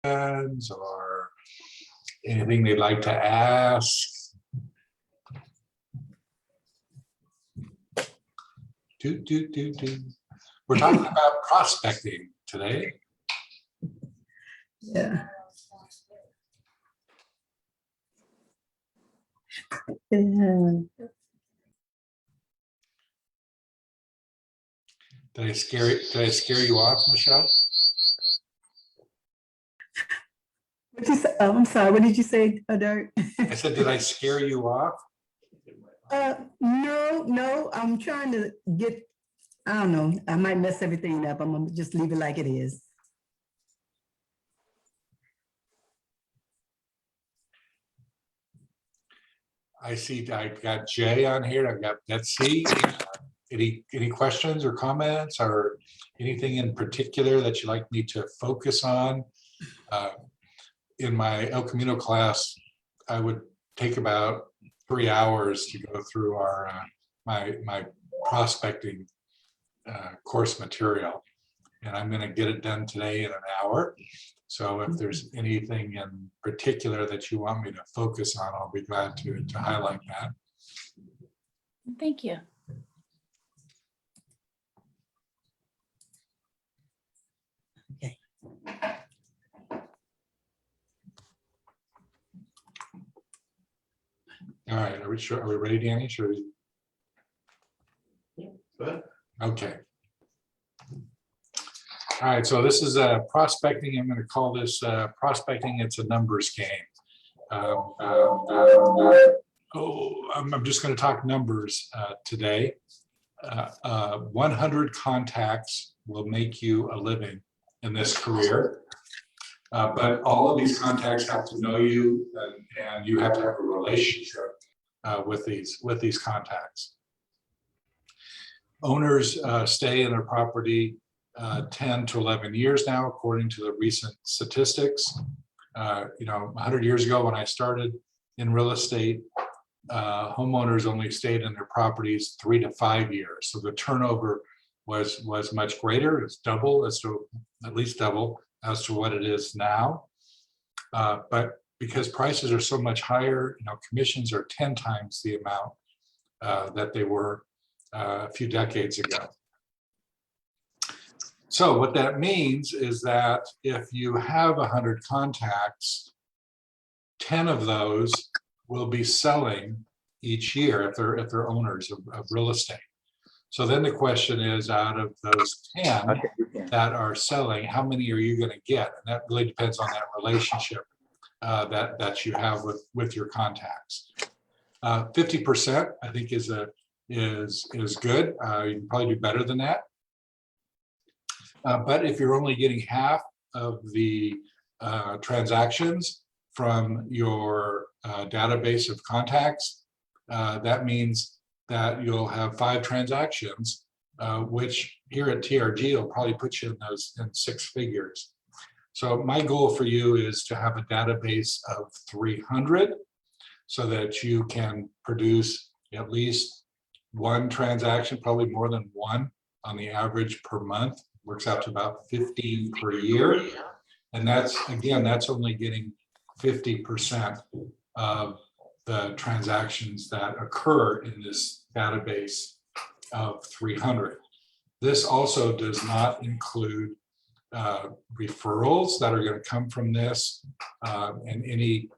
or anything they'd like to ask? We're talking about prospecting today. Yeah. Yeah. Did I scare you off, Michelle? What you say? Oh, I'm sorry. What did you say, Dirk? I said, did I scare you off? No. I'm trying to get. I don't know. I might mess everything up. I'm gonna just leave it like it is. I see I've got Jay on here. I've got Betsy. Any questions or comments or anything in particular that you'd like me to focus on? In my El Camino class, I would take about 3 hours to go through our my prospecting course material, and I'm going to get it done today in an hour. So if there's anything in particular that you want me to focus on, I'll be glad to highlight that. Thank you. Okay. All right, are we sure? Are we ready, Danny? Should we? Good. Okay. All right, so this is prospecting. I'm going to call this prospecting. It's a numbers game. I'm just going to talk numbers today. 100 contacts will make you a living in this career. But all of these contacts have to know you, and you have to have a relationship with these contacts. Owners stay in their property 10 to 11 years now, according to the recent statistics. 100 years ago when I started in real estate, homeowners only stayed in their properties 3 to 5 years. So the turnover was much greater. It's double, at least double as to what it is now. But because prices are so much higher, commissions are 10 times the amount that they were a few decades ago. So what that means is that if you have 100 contacts, 10 of those will be selling each year if they're owners of real estate. So then the question is, out of those 10 that are selling, how many are you going to get? And that really depends on that relationship that you have with your contacts. 50%, I think, is good. You can probably do better than that. But if you're only getting half of the transactions from your database of contacts, that means that you'll have 5 transactions, which here at TRG will probably put you in 6 figures. So my goal for you is to have a database of 300 so that you can produce at least 1 transaction, probably more than 1 on the average per month. Works out to about 15 per year. And that's only getting 50% of the transactions that occur in this database of 300. This also does not include referrals that are going to come from this and any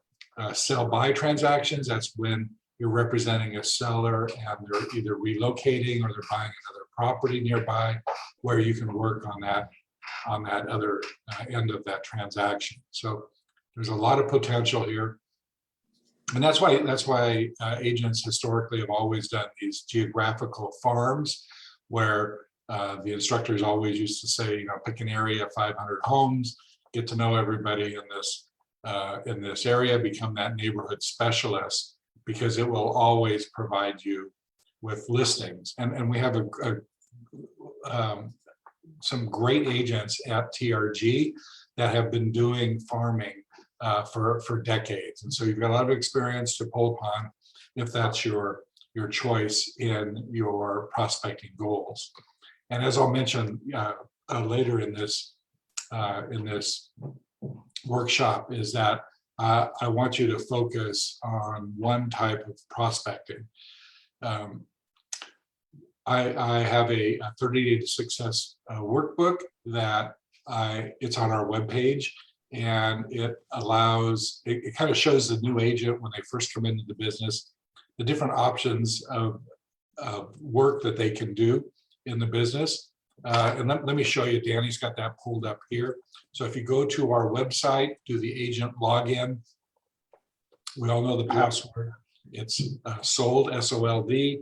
sell-buy transactions. That's when you're representing a seller and they're either relocating or they're buying another property nearby where you can work on that other end of that transaction. So there's a lot of potential here. And that's why agents historically have always done these geographical farms where the instructors always used to say, pick an area, 500 homes, get to know everybody in this area, become that neighborhood specialist, because it will always provide you with listings. And we have some great agents at TRG that have been doing farming for decades. And so you've got a lot of experience to pull upon if that's your choice in your prospecting goals. And as I'll mention later in this workshop is that I want you to focus on one type of prospecting. I have a 30-day to success workbook that it's on our webpage, and it allows, it kind of shows the new agent when they first come into the business, the different options of work that they can do in the business. And let me show you, Danny's got that pulled up here. So if you go to our website, do the agent login, we all know the password. It's sold, S-O-L-D,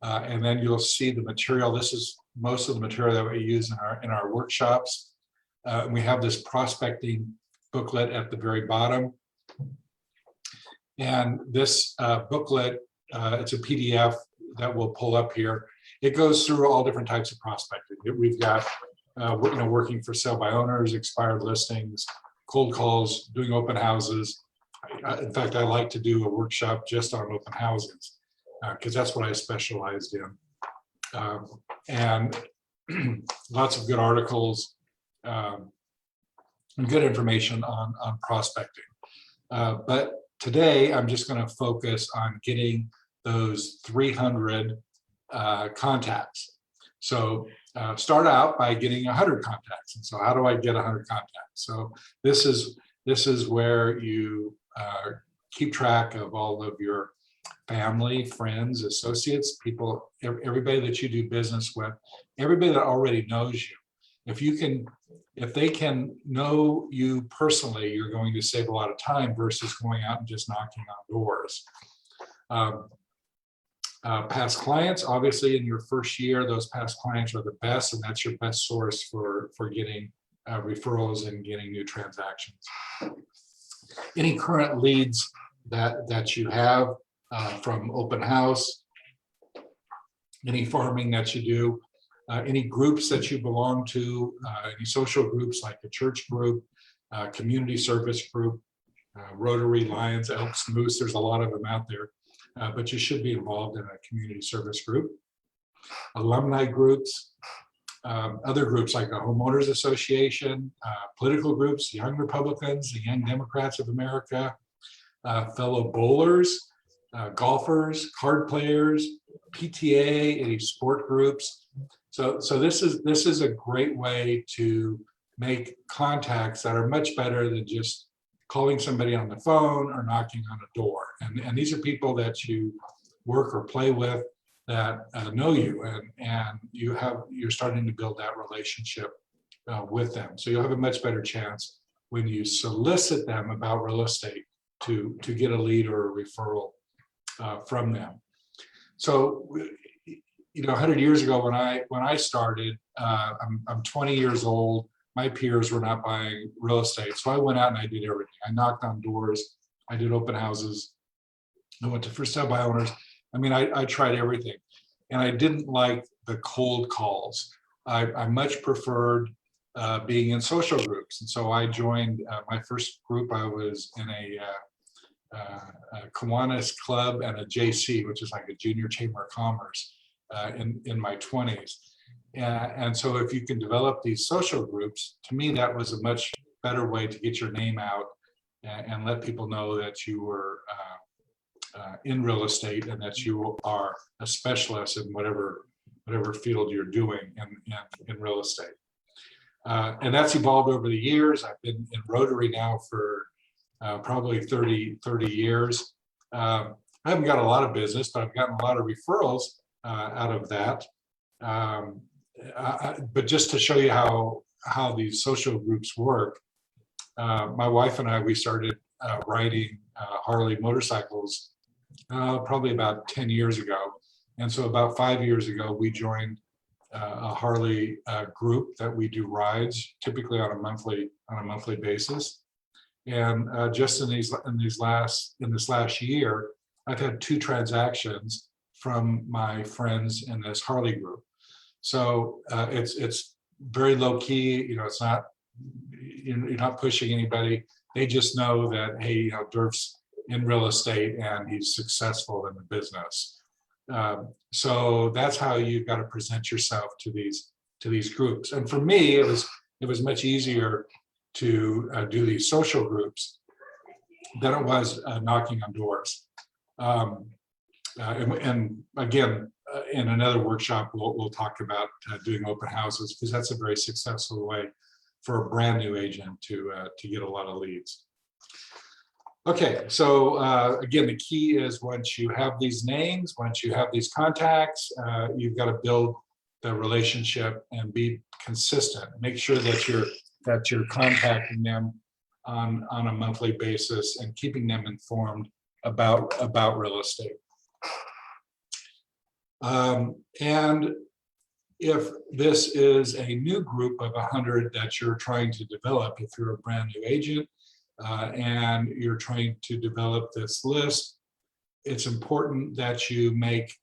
and then you'll see the material. This is most of the material that we use in our workshops. We have this prospecting booklet at the very bottom. And this booklet, it's a PDF that we'll pull up here. It goes through all different types of prospecting. We've got working for sale by owners, expired listings, cold calls, doing open houses. In fact, I like to do a workshop just on open houses because that's what I specialized in. And lots of good articles and good information on prospecting. But today, I'm just going to focus on getting those 300 contacts. So start out by getting 100 contacts. And so how do I get 100 contacts? So this is where you keep track of all of your family, friends, associates, people, everybody that you do business with, everybody that already knows you. If they can know you personally, you're going to save a lot of time versus going out and just knocking on doors. Past clients, obviously in your first year, those past clients are the best, and that's your best source for getting referrals and getting new transactions. Any current leads that you have from open house, any farming that you do, any groups that you belong to, any social groups like the church group, community service group, Rotary, Lions, Elks, Moose, there's a lot of them out there. But you should be involved in a community service group, alumni groups, other groups like a homeowners association, political groups, Young Republicans, the Young Democrats of America, fellow bowlers, golfers, card players, PTA, any sport groups. So this is a great way to make contacts that are much better than just calling somebody on the phone or knocking on a door. And these are people that you work or play with that know you, and you're starting to build that relationship with them. So you'll have a much better chance when you solicit them about real estate to get a lead or a referral from them. So 100 years ago when I started, I'm 20 years old. My peers were not buying real estate. So I went out and I did everything. I knocked on doors. I did open houses. I went to first sale by owners. I mean, I tried everything. And I didn't like the cold calls. I much preferred being in social groups. And so I joined my first group. I was in a Kiwanis Club and a JC, which is like a junior chamber of commerce in my 20s. And so if you can develop these social groups, to me, that was a much better way to get your name out and let people know that you were in real estate and that you are a specialist in whatever field you're doing in real estate. And that's evolved over the years. I've been in Rotary now for probably 30 years. I haven't got a lot of business, but I've gotten a lot of referrals out of that. But just to show you how these social groups work, my wife and I, we started riding Harley motorcycles probably about 10 years ago. And so about 5 years ago, we joined a Harley group that we do rides, typically on a monthly basis. And just in this last year, I've had 2 transactions from my friends in this Harley group. So it's very low key. It's not, you're not pushing anybody. They just know that, hey, Derf's in real estate and he's successful in the business. So that's how you've got to present yourself to these groups. And for me, it was much easier do these social groups than it was knocking on doors. And again, in another workshop, we'll talk about doing open houses, because that's a very successful way for a brand new agent to get a lot of leads. Okay, so again, the key is once you have these names, once you have these contacts, you've got to build the relationship and be consistent. Make sure that you're contacting them on a monthly basis and keeping them informed about real estate. And if this is a new group of 100 that you're trying to develop, if you're a brand new agent and you're trying to develop this list, it's important that you make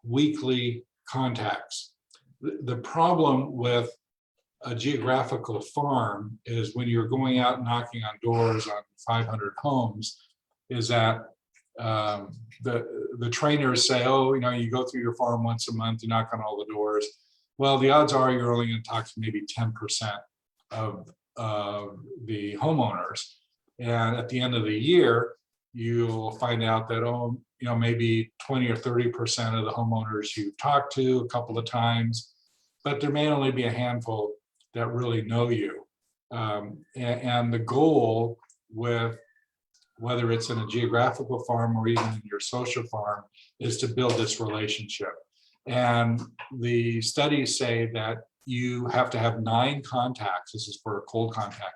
weekly contacts. The problem with a geographical farm is when you're going out knocking on doors on 500 homes, is that the trainers say, oh, you know, you go through your farm once a month, you knock on all the doors. Well, the odds are you're only going to talk to maybe 10% of the homeowners. And at the end of the year, you'll find out that, oh, you know, maybe 20 or 30% of the homeowners you've talked to a couple of times, but there may only be a handful that really know you. And the goal with whether it's in a geographical farm or even in your social farm is to build this relationship. And the studies say that you have to have 9 contacts. This is for a cold contact.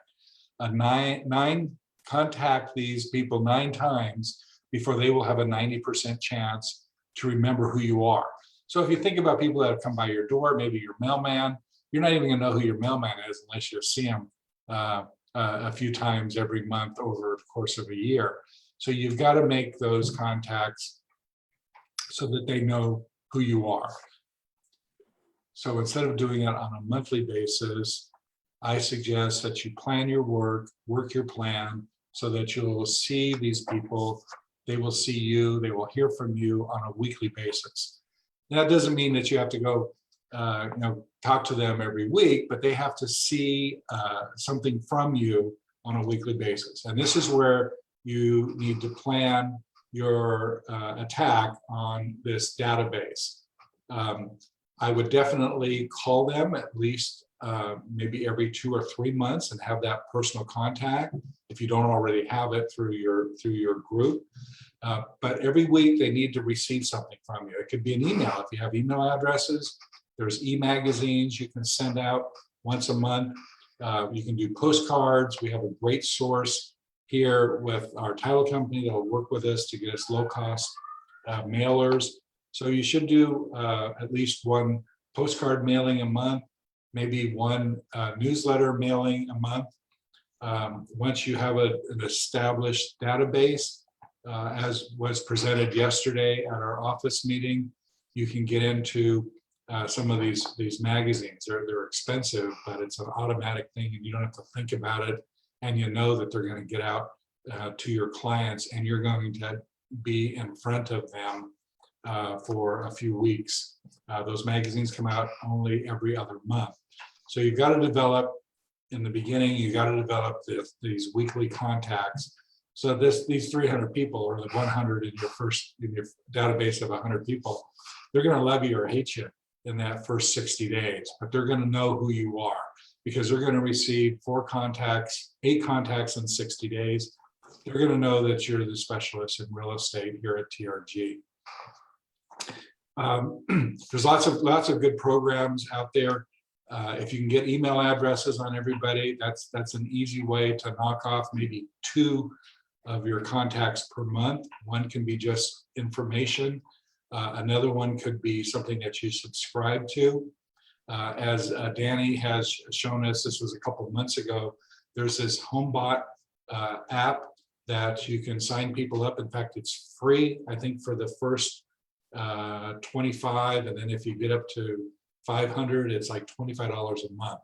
Nine contact these people 9 times before they will have a 90% chance to remember who you are. So if you think about people that have come by your door, maybe your mailman, you're not even gonna know who your mailman is unless you see him a few times every month over the course of a year. So you've got to make those contacts so that they know who you are. So instead of doing it on a monthly basis, I suggest that you plan your work your plan so that you'll see these people, they will see you, they will hear from you on a weekly basis. That doesn't mean that you have to go talk to them every week, but they have to see something from you on a weekly basis. And this is where you need to plan your attack on this database. I would definitely call them at least maybe every 2 or 3 months and have that personal contact if you don't already have it through your group. But every week they need to receive something from you. It could be an email if you have email addresses. There's e-magazines you can send out once a month. You can do postcards. We have a great source here with our title company that will work with us to get us low-cost mailers. So you should do at least 1 postcard mailing a month, maybe 1 newsletter mailing a month. Once you have an established database, as was presented yesterday at our office meeting, you can get into some of these magazines. They're expensive, but it's an automatic thing and you don't have to think about it. And you know that they're going to get out to your clients and you're going to be in front of them for a few weeks. Those magazines come out only every other month. So you've got to develop, in the beginning, you got to develop these weekly contacts. So these 300 people or the 100 in your database of 100 people, they're going to love you or hate you in that first 60 days, but they're going to know who you are because they're going to receive 8 contacts in 60 days. They're going to know that you're the specialist in real estate here at TRG. There's lots of good programs out there. If you can get email addresses on everybody, that's an easy way to knock off maybe 2 of your contacts per month. One can be just information. Another one could be something that you subscribe to. As Danny has shown us, this was a couple of months ago, there's this HomeBot app that you can sign people up. In fact, it's free, I think, for the first 25, and then if you get up to 500, it's like $25 a month.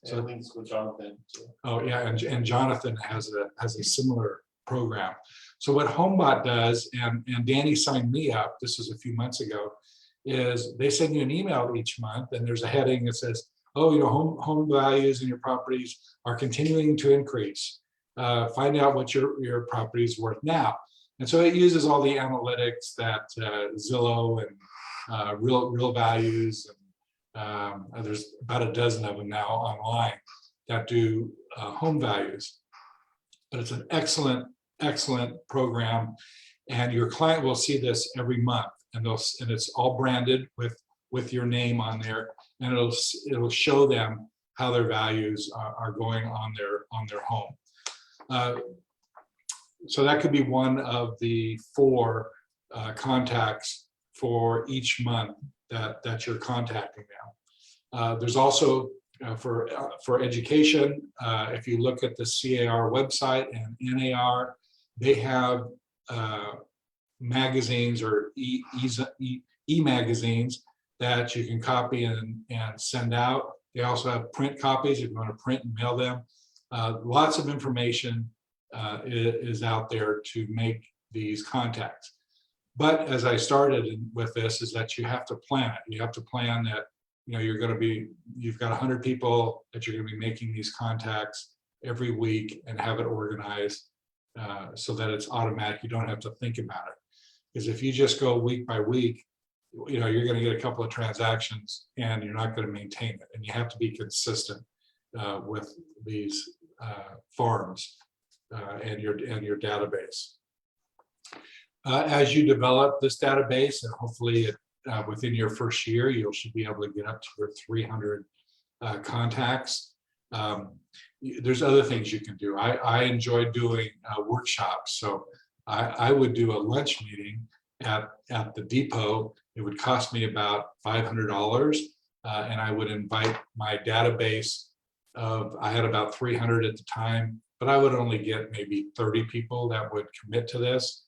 So links with Jonathan too. Oh yeah, and Jonathan has a similar program. So what HomeBot does, and Danny signed me up, this was a few months ago, is they send you an email each month and there's a heading that says, oh, home values in your properties are continuing to increase. Find out what your property is worth now. And so it uses all the analytics that Zillow and real values, and there's about a dozen of them now online that do home values. But it's an excellent program, and your client will see this every month, and it's all branded with your name on there, and it'll show them how their values are going on their home. So that could be one of the 4 contacts for each month that you're contacting them. There's also for education, if you look at the CAR website and NAR, they have magazines or e-magazines that you can copy and send out. They also have print copies if you want to print and mail them. Lots of information is out there to make these contacts. But as I started with this, is that you have to plan it. You have to plan that you've got 100 people that you're going to be making these contacts every week, and have it organized so that it's automatic. You don't have to think about it. Because if you just go week by week, you're going to get a couple of transactions and you're not going to maintain it. And you have to be consistent with these farms and your database. As you develop this database, and hopefully within your first year, you should be able to get up to your 300 contacts. There's other things you can do. I enjoy doing workshops. So I would do a lunch meeting at the depot. It would cost me about $500, and I would invite my database I had about 300 at the time, but I would only get maybe 30 people that would commit to this.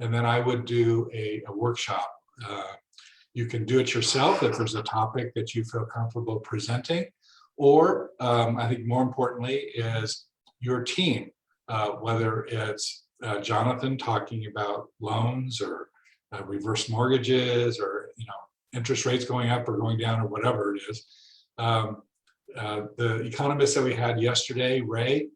And then I would do a workshop. You can do it yourself if there's a topic that you feel comfortable presenting, or I think more importantly is your team, whether it's Jonathan talking about loans or reverse mortgages, or interest rates going up or going down, or whatever it is. The economist that we had yesterday, Ray,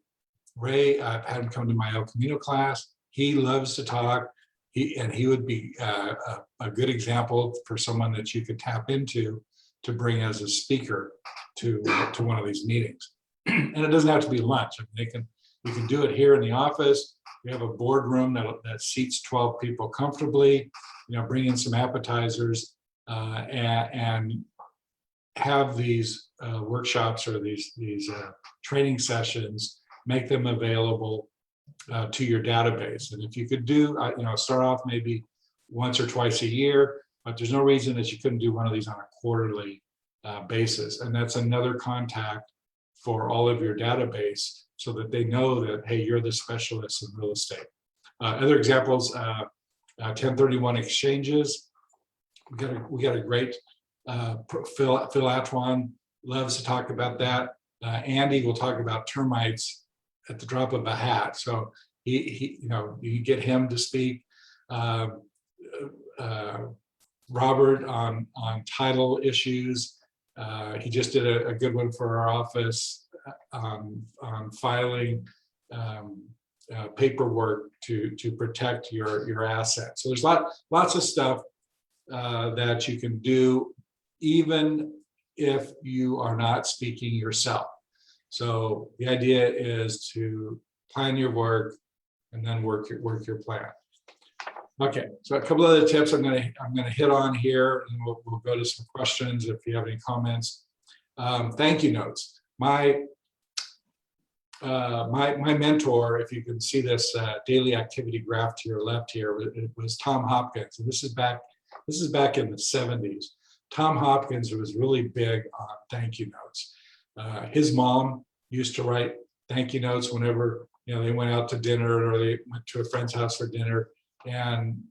I've had him come to my El Camino class. He loves to talk. He would be a good example for someone that you could tap into to bring as a speaker to one of these meetings. And it doesn't have to be lunch. I mean, you can do it here in the office. We have a boardroom that seats 12 people comfortably. Bring in some appetizers and have these workshops or these training sessions. Make them available to your database. And if you could do, start off maybe once or twice a year, but there's no reason that you couldn't do one of these on a quarterly basis. And that's another contact for all of your database, so that they know that, hey, you're the specialist in real estate. Other examples, 1031 exchanges. We got a great Phil Atwan loves to talk about that. Andy will talk about termites at the drop of a hat. So you get him to speak. Robert on title issues. He just did a good one for our office on filing paperwork to protect your assets. So there's lots of stuff that you can do, even if you are not speaking yourself. So the idea is to plan your work and then work your plan. Okay, so a couple other tips I'm gonna hit on here, and we'll go to some questions if you have any comments. Thank you notes. My mentor, if you can see this daily activity graph to your left here, it was Tom Hopkins, and this is back in the 70s. Tom Hopkins was really big on thank you notes. His mom used to write thank you notes whenever they went out to dinner or they went to a friend's house for dinner, and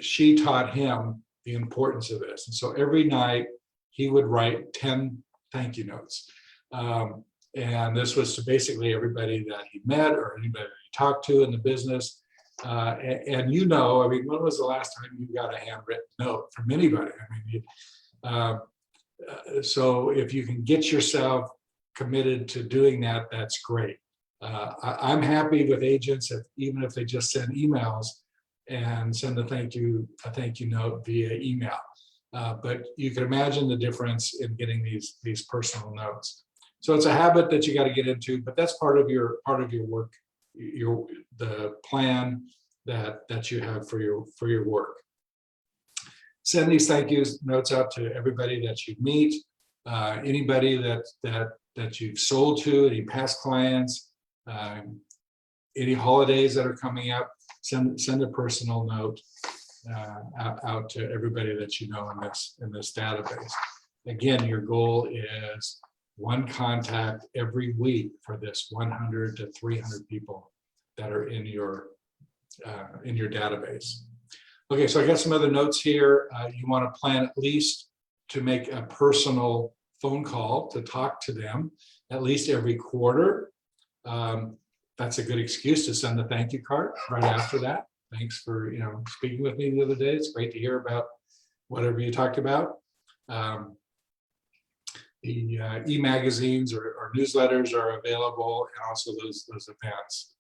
she taught him the importance of this. And so every night he would write 10 thank you notes. And this was to basically everybody that he met or anybody that he talked to in the business. And I mean, when was the last time you got a handwritten note from anybody? I mean, So if you can get yourself committed to doing that, that's great. I'm happy with agents, even if they just send emails and send a thank you note via email. But you can imagine the difference in getting these personal notes. So it's a habit that you got to get into, but that's part of your work, the plan that you have for your work. Send these thank you notes out to everybody that you meet, anybody that you've sold to, any past clients, any holidays that are coming up. Send a personal note out to everybody that you know in this database. Again, your goal is one contact every week for this 100 to 300 people that are in your database. Okay, so I got some other notes here. You want to plan at least to make a personal phone call to talk to them at least every quarter. That's a good excuse to send the thank you card right after that. Thanks for speaking with me the other day. It's great to hear about whatever you talked about. The e-magazines or newsletters are available, and also those events.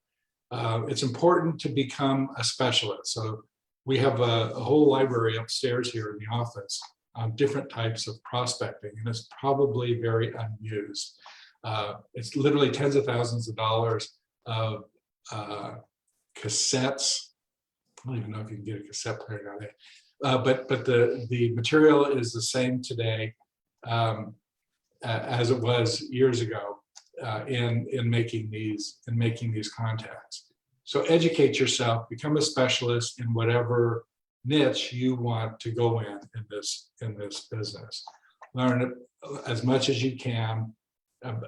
It's important to become a specialist. So we have a whole library upstairs here in the office on different types of prospecting, and it's probably very unused. It's literally tens of thousands of dollars of cassettes. I don't even know if you can get a cassette player nowadays, but the material is the same today as it was years ago in making these contacts. So educate yourself, become a specialist in whatever niche you want to go in this business. Learn as much as you can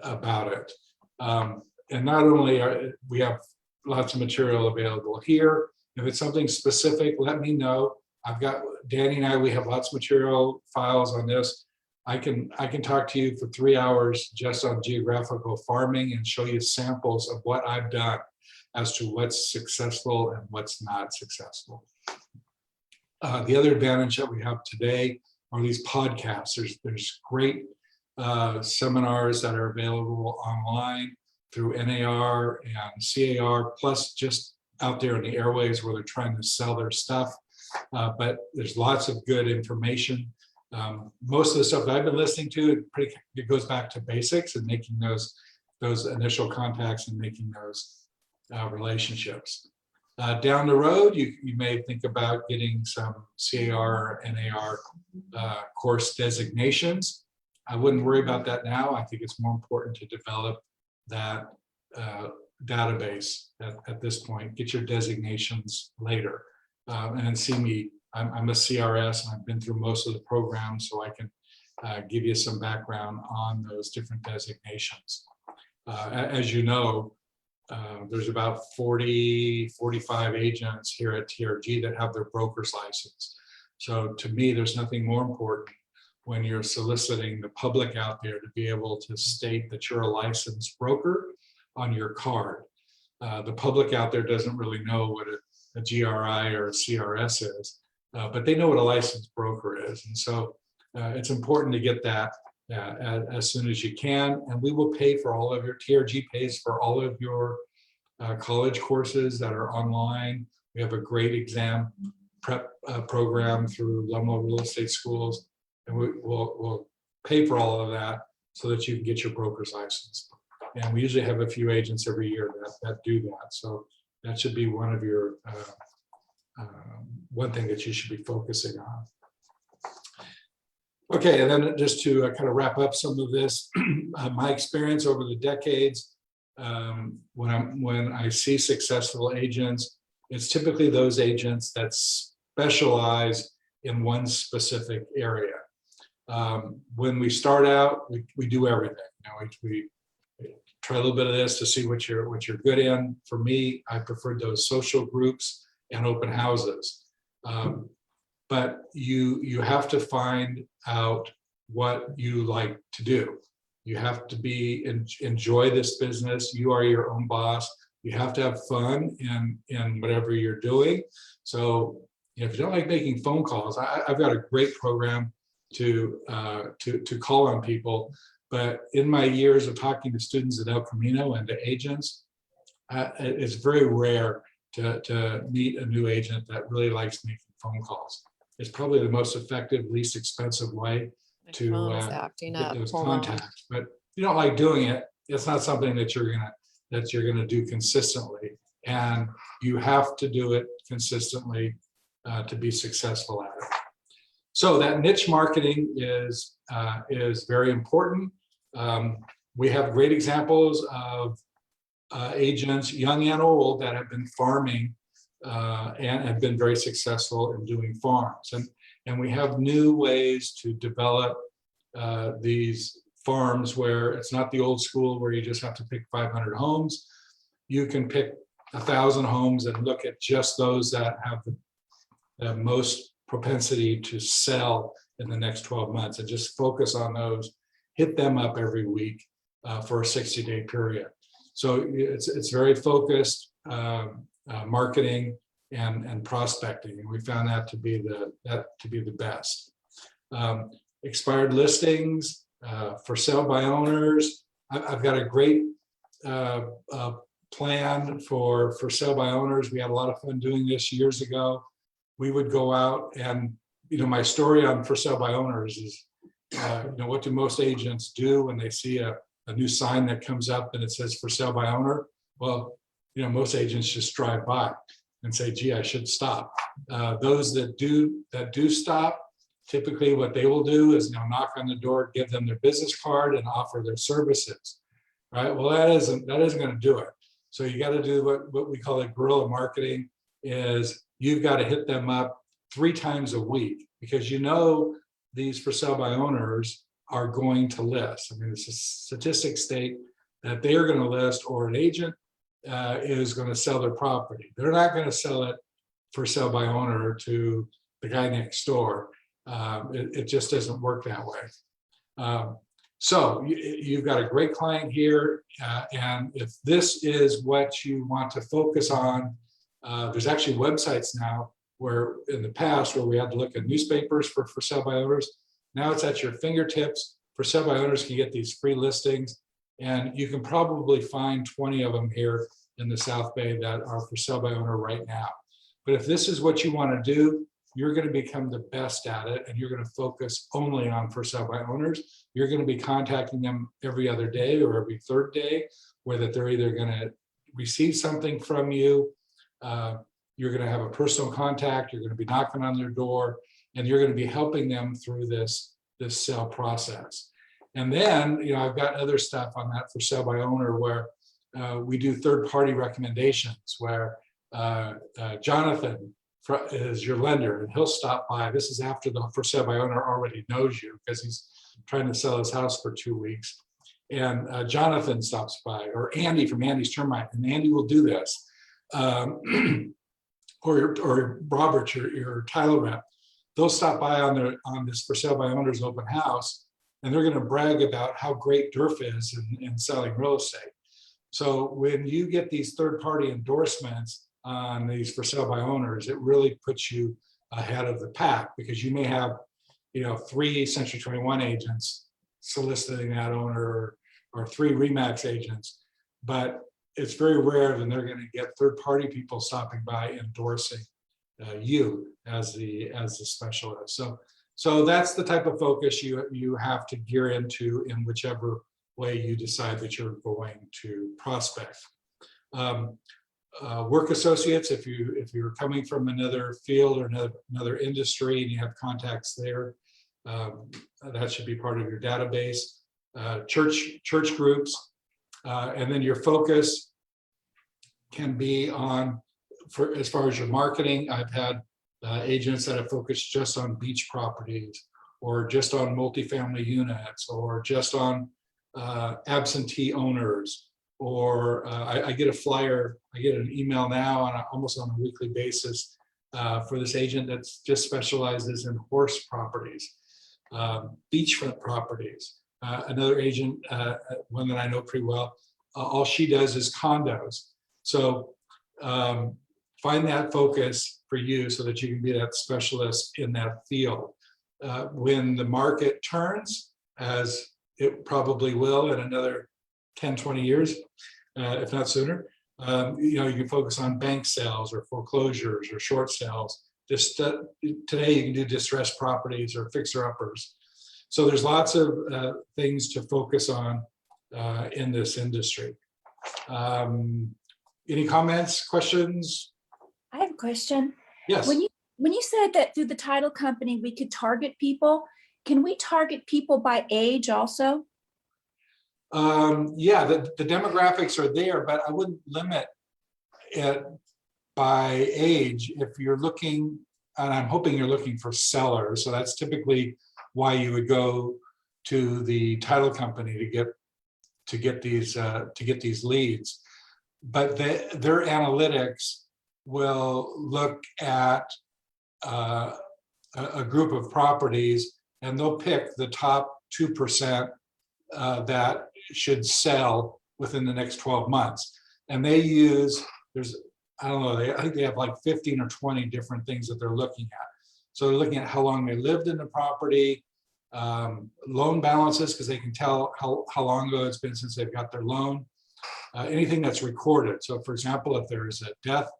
about it. And not only we have lots of material available here. If it's something specific, let me know. I've got Danny and I, we have lots of material files on this. I can talk to you for 3 hours just on geographical farming and show you samples of what I've done as to what's successful and what's not successful. The other advantage that we have today are these podcasts. There's great seminars that are available online through NAR and CAR, plus just out there in the airways where they're trying to sell their stuff. But there's lots of good information. Most of the stuff that I've been listening to, it goes back to basics and making those initial contacts and making those relationships. Down the road, you may think about getting some CAR, NAR course designations. I wouldn't worry about that now. I think it's more important to develop that database at this point. Get your designations later. And then see me, I'm a CRS and I've been through most of the programs, so I can give you some background on those different designations. As you know, there's about 45 agents here at TRG that have their broker's license. So to me, there's nothing more important when you're soliciting the public out there to be able to state that you're a licensed broker on your card. The public out there doesn't really know what a GRI or a CRS is, but they know what a licensed broker is. And so it's important to get that as soon as you can. And we will pay for all of your, TRG pays for all of your college courses that are online. We have a great exam prep program through Lumlow Real Estate Schools, and we'll pay for all of that so that you can get your broker's license. And we usually have a few agents every year that do that. So that should be one of your, one thing that you should be focusing on. Okay, and then just to kind of wrap up some of this, my experience over the decades, when I see successful agents, it's typically those agents that specialize in one specific area. When we start out, we do everything. We try a little bit of this to see what you're good in. For me, I preferred those social groups and open houses. But you have to find out what you like to do. You have to enjoy this business. You are your own boss. You have to have fun in whatever you're doing. So if you don't like making phone calls, I've got a great program to call on people. But in my years of talking to students at El Camino and to agents, it's very rare to meet a new agent that really likes making phone calls. It's probably the most effective, least expensive way My to phone's acting get up. those Hold on. contacts. But if you don't like doing it, it's not something that you're gonna do consistently. And you have to do it consistently to be successful at it. So that niche marketing is very important. We have great examples of agents, young and old, that have been farming and have been very successful in doing farms. And we have new ways to develop these farms where it's not the old school where you just have to pick 500 homes. You can pick 1,000 homes and look at just those that have the most propensity to sell in the next 12 months and just focus on those, hit them up every week for a 60-day period. So it's very focused marketing and prospecting, and we found that to be the best. Expired listings, for sale by owners. I've got a great plan for sale by owners. We had a lot of fun doing this years ago. We would go out and, my story on for sale by owners is, what do most agents do when they see a new sign that comes up and it says for sale by owner? Well, most agents just drive by and say, gee, I should stop. Those that do stop, typically what they will do is knock on the door, give them their business card and offer their services. Right? Well, that isn't going to do it. So you got to do what we call guerrilla marketing, is you've got to hit them up 3 times a week, because these for sale by owners are going to list. I mean, it's a statistics state that they are going to list, or an agent is going to sell their property. They're not going to sell it for sale by owner to the guy next door. It just doesn't work that way. So you've got a great client here, and if this is what you want to focus on, there's actually websites now where in the past where we had to look at newspapers for sale by owners. Now it's at your fingertips. For sale by owners can get these free listings, and you can probably find 20 of them here in the South Bay that are for sale by owner right now. But if this is what you want to do, you're going to become the best at it, and you're going to focus only on for sale by owners. You're going to be contacting them every other day or every third day, where that they're either going to receive something from you, you're going to have a personal contact, you're going to be knocking on their door, and you're going to be helping them through this sale process. And then, I've got other stuff on that for sale by owner where we do third-party recommendations, where Jonathan is your lender, and he'll stop by. This is after the for sale by owner already knows you, because he's trying to sell his house for 2 weeks. And Jonathan stops by, or Andy from Andy's Termite, and Andy will do this. Or Robert, your title rep, they'll stop by on this for sale by owners open house, and they're going to brag about how great Derf is in selling real estate. So when you get these third-party endorsements on these for sale by owners, it really puts you ahead of the pack, because you may have 3 Century 21 agents soliciting that owner, or 3 Remax agents, but it's very rare that they're going to get third-party people stopping by endorsing you as the specialist. So that's the type of focus you have to gear into in whichever way you decide that you're going to prospect. Work associates, if you're coming from another field or another industry and you have contacts there, that should be part of your database. Church groups, and then your focus can be on, as far as your marketing. I've had agents that have focused just on beach properties, or just on multifamily units, or just on absentee owners, or I get a flyer, I get an email now almost on a weekly basis for this agent that just specializes in horse properties, beachfront properties. Another agent, one that I know pretty well, all she does is condos. So find that focus for you so that you can be that specialist in that field. when the market turns, as it probably will in another 10, 20 years, if not sooner, you can focus on bank sales or foreclosures or short sales. Just today, you can do distressed properties or fixer-uppers. So there's lots of things to focus on in this industry. Any comments, questions? I have a question. Yes. When you said that through the title company, we could target people, can we target people by age also? Yeah, the demographics are there, but I wouldn't limit it by age. If you're looking, and I'm hoping you're looking for sellers, so that's typically why you would go to the title company to get these leads. But their analytics will look at a group of properties, and they'll pick the top 2% that should sell within the next 12 months. And they use, I don't know, I think they have like 15 or 20 different things that they're looking at. So they're looking at how long they lived in the property, loan balances, because they can tell how long ago it's been since they've got their loan, anything that's recorded. So for example, if there's a death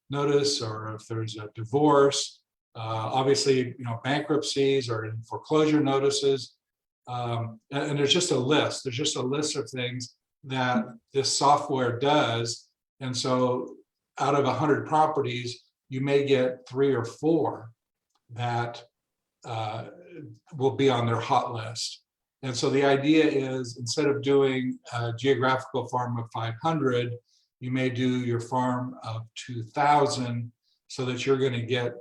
notice or if there's a divorce, obviously, bankruptcies or foreclosure notices, and there's just a list. There's just a list of things that this software does. And so out of 100 properties, you may get 3 or 4 that will be on their hot list. And so the idea is, instead of doing a geographical farm of 500, you may do your farm of 2,000, so that you're going to get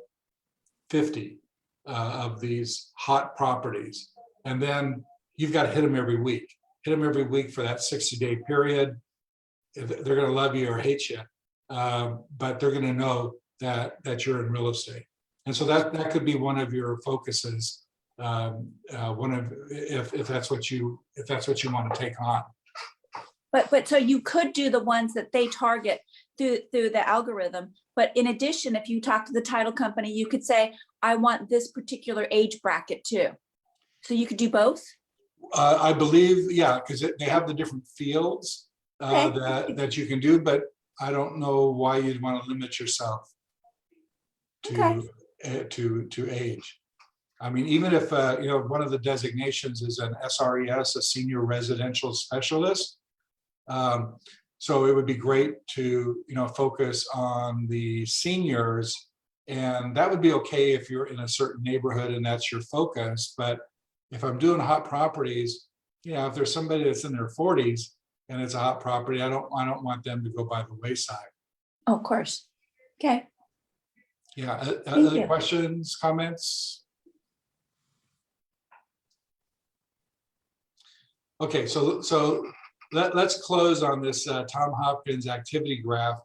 50 of these hot properties. And then you've got to hit them every week. Hit them every week for that 60-day period. They're going to love you or hate you, but they're going to know that you're in real estate. And so that could be one of your focuses, if that's what you want to take on. But so you could do the ones that they target through the algorithm. But in addition, if you talk to the title company, you could say, I want this particular age bracket too. So you could do both? I believe, yeah, because they have the different fields that you can do, but I don't know why you'd want to limit yourself to age. I mean, even if one of the designations is an SRES, a senior residential specialist. So it would be great to focus on the seniors, and that would be okay if you're in a certain neighborhood and that's your focus. But if I'm doing hot properties, if there's somebody that's in their 40s and it's a hot property, I don't want them to go by the wayside. Oh, of course. Okay. Yeah. Other questions, comments? Okay, so let's close on this Tom Hopkins activity graph.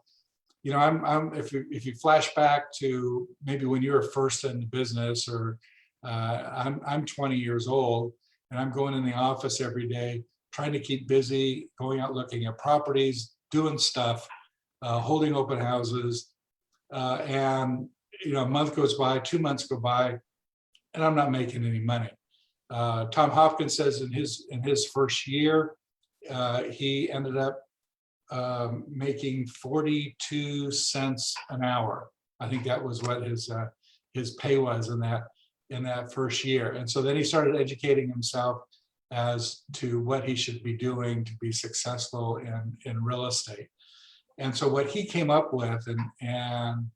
If you flash back to maybe when you were first in the business, or I'm 20 years old, and I'm going in the office every day, trying to keep busy, going out looking at properties, doing stuff, holding open houses, and a month goes by, 2 months go by, and I'm not making any money. Tom Hopkins says in his first year, he ended up making 42 cents an hour. I think that was what his pay was in that first year. And so then he started educating himself as to what he should be doing to be successful in real estate. And so what he came up with, and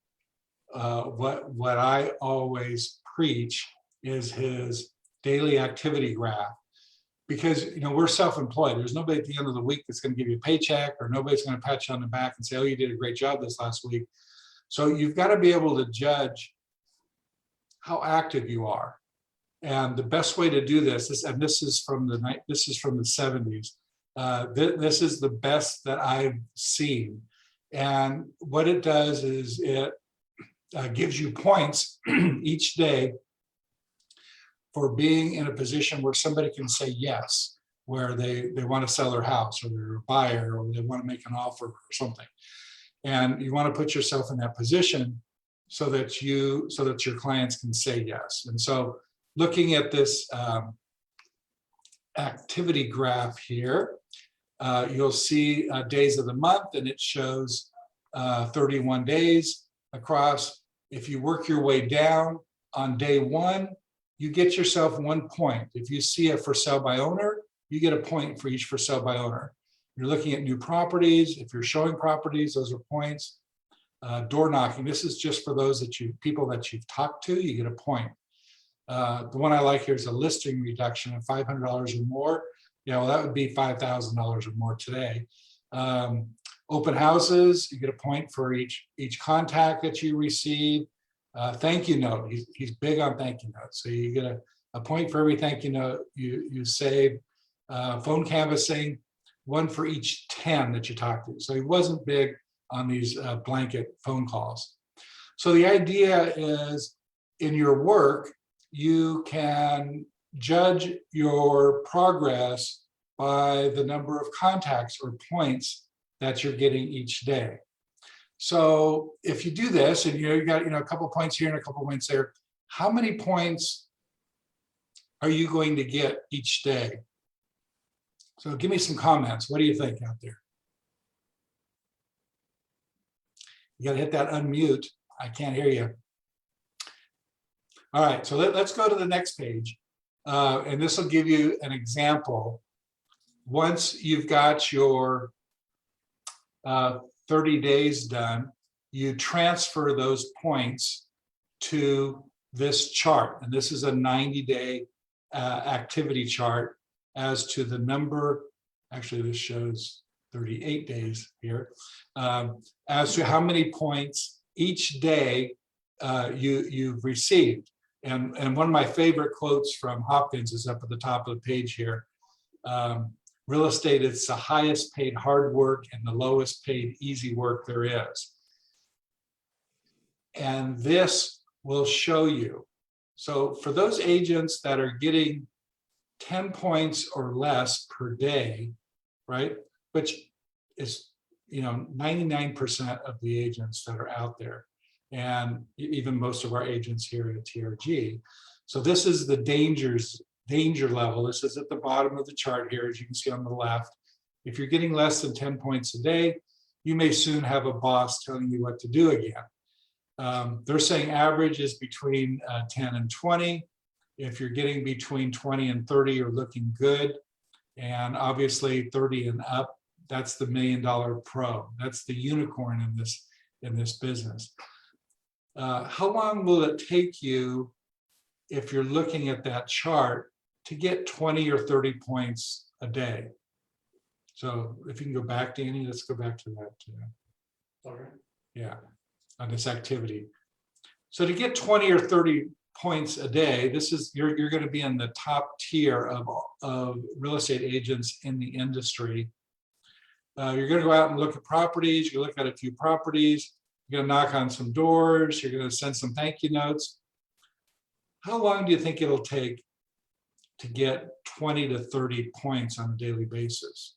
what I always preach, is his daily activity graph. Because we're self-employed. There's nobody at the end of the week that's going to give you a paycheck, or nobody's going to pat you on the back and say, oh, you did a great job this last week. So you've got to be able to judge how active you are. And the best way to do this is, and this is from the 70s. This is the best that I've seen. And what it does is it gives you points each day for being in a position where somebody can say yes, where they want to sell their house, or they're a buyer, or they want to make an offer or something. And you want to put yourself in that position so that your clients can say yes. And so looking at this activity graph here, you'll see days of the month, and it shows 31 days across. If you work your way down on day one, you get yourself 1 point. If you see a for sale by owner, you get a point for each for sale by owner. You're looking at new properties. If you're showing properties, those are points. Door knocking, this is just for those people that you've talked to, you get a point. The one I like here is a listing reduction of $500 or more. Yeah, well, that would be $5,000 or more today. Open houses, you get a point for each contact that you receive. Thank you note, he's big on thank you notes. So you get a point for every thank you note you save. Phone canvassing, 1 for each 10 that you talk to. So he wasn't big on these blanket phone calls. So the idea is in your work, you can judge your progress by the number of contacts or points that you're getting each day. So if you do this and you got a couple points here and a couple points there, how many points are you going to get each day? So give me some comments. What do you think out there? You got to hit that unmute. I can't hear you. All right, so let's go to the next page. And this will give you an example. Once you've got your 30 days done, you transfer those points to this chart. And this is a 90-day activity chart as to the number, actually this shows 38 days here, as to how many points each day you've received. And one of my favorite quotes from Hopkins is up at the top of the page here. Real estate is the highest paid hard work and the lowest paid easy work there is. And this will show you. So for those agents that are getting 10 points or less per day, right? Which is, 99% of the agents that are out there, and even most of our agents here at TRG. So this is the danger level. This is at the bottom of the chart here, as you can see on the left. If you're getting less than 10 points a day, you may soon have a boss telling you what to do again. They're saying average is between 10 and 20. If you're getting between 20 and 30, you're looking good. And obviously 30 and up, that's the $1 million pro. That's the unicorn in this business. How long will it take you, if you're looking at that chart, to get 20 or 30 points a day? So if you can go back, Danny, let's go back to that. Okay. Yeah, on this activity. So to get 20 or 30 points a day, this is you're going to be in the top tier of real estate agents in the industry. You're going to go out and look at properties. You look at a few properties. You're going to knock on some doors. You're going to send some thank you notes. How long do you think it'll take to get 20 to 30 points on a daily basis?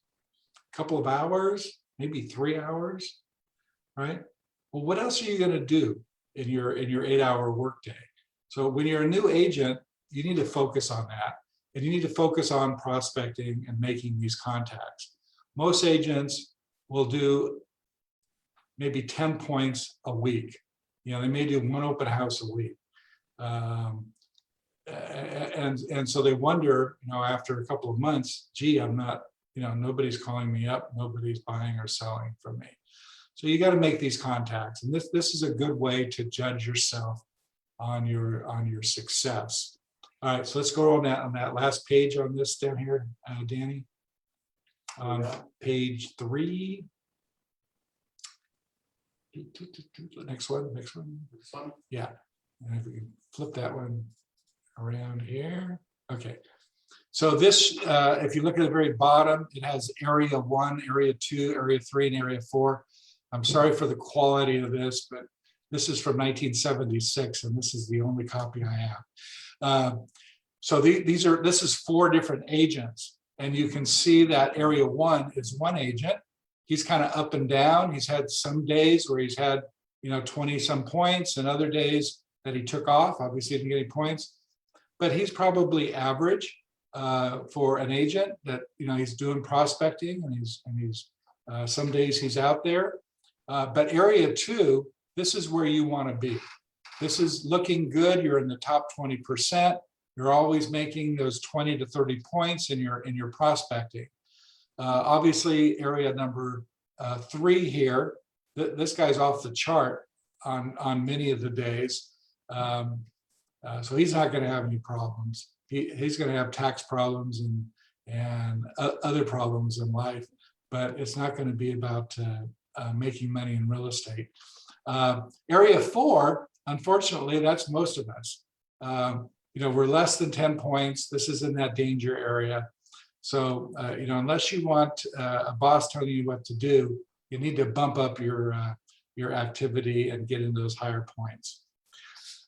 A couple of hours, maybe 3 hours, right? Well, what else are you going to do in your 8-hour workday? So when you're a new agent, you need to focus on that, and you need to focus on prospecting and making these contacts. Most agents will do maybe 10 points a week. They may do 1 open house a week. And so they wonder, after a couple of months, gee, I'm not, nobody's calling me up, nobody's buying or selling from me. So you got to make these contacts. And this is a good way to judge yourself on your success. All right, so let's go on that last page on this down here, Danny. Page 3. Next one. This one? Yeah, and if we can flip that one around here. Okay, so this, if you look at the very bottom, it has area 1, area 2, area 3, and area 4. I'm sorry for the quality of this, but this is from 1976, and this is the only copy I have. So this is 4 different agents, and you can see that area 1 is 1 agent. He's kind of up and down. He's had some days where he's had 20 some points, and other days that he took off. Obviously, he didn't get any points. but he's probably average for an agent that, he's doing prospecting and he's some days he's out there. But area 2, this is where you want to be. This is looking good. You're in the top 20%. You're always making those 20 to 30 points in your prospecting. Obviously, area number 3 here, this guy's off the chart on many of the days. So he's not going to have any problems. He's going to have tax problems and other problems in life, but it's not going to be about making money in real estate. Area 4, unfortunately, that's most of us. We're less than 10 points. This is in that danger area. So, unless you want a boss telling you what to do, you need to bump up your activity and get in those higher points.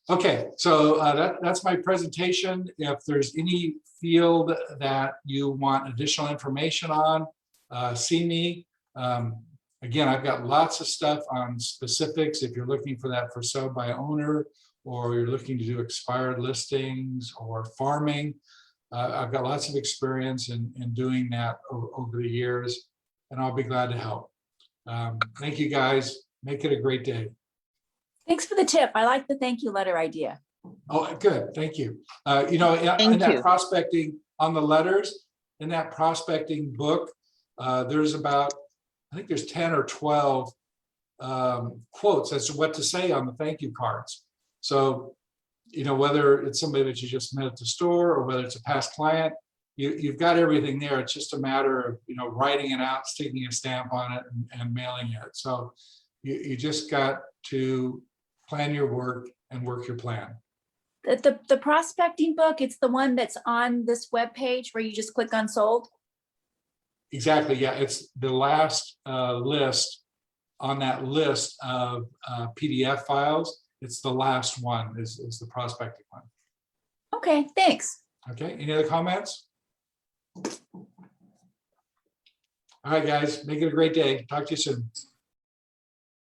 Okay, so that's my presentation. If there's any field that you want additional information on, see me. Again, I've got lots of stuff on specifics. If you're looking for that for sale by owner, or you're looking to do expired listings or farming, I've got lots of experience in doing that over the years, and I'll be glad to help. Thank you, guys. Make it a great day. Thanks for the tip. I like the thank you letter idea. Oh, good. Thank you. In that prospecting on the letters, in that prospecting book, there's about, I think there's 10 or 12 quotes as to what to say on the thank you cards. So, whether it's somebody that you just met at the store or whether it's a past client, you've got everything there. It's just a matter of, writing it out, sticking a stamp on it and mailing it. So you just got to plan your work and work your plan. The prospecting book, it's the one that's on this webpage where you just click on sold. Exactly. Yeah, it's the last list on that list of PDF files. It's the last one is the prospecting one. Okay, thanks. Okay, any other comments? All right, guys, make it a great day. Talk to you soon.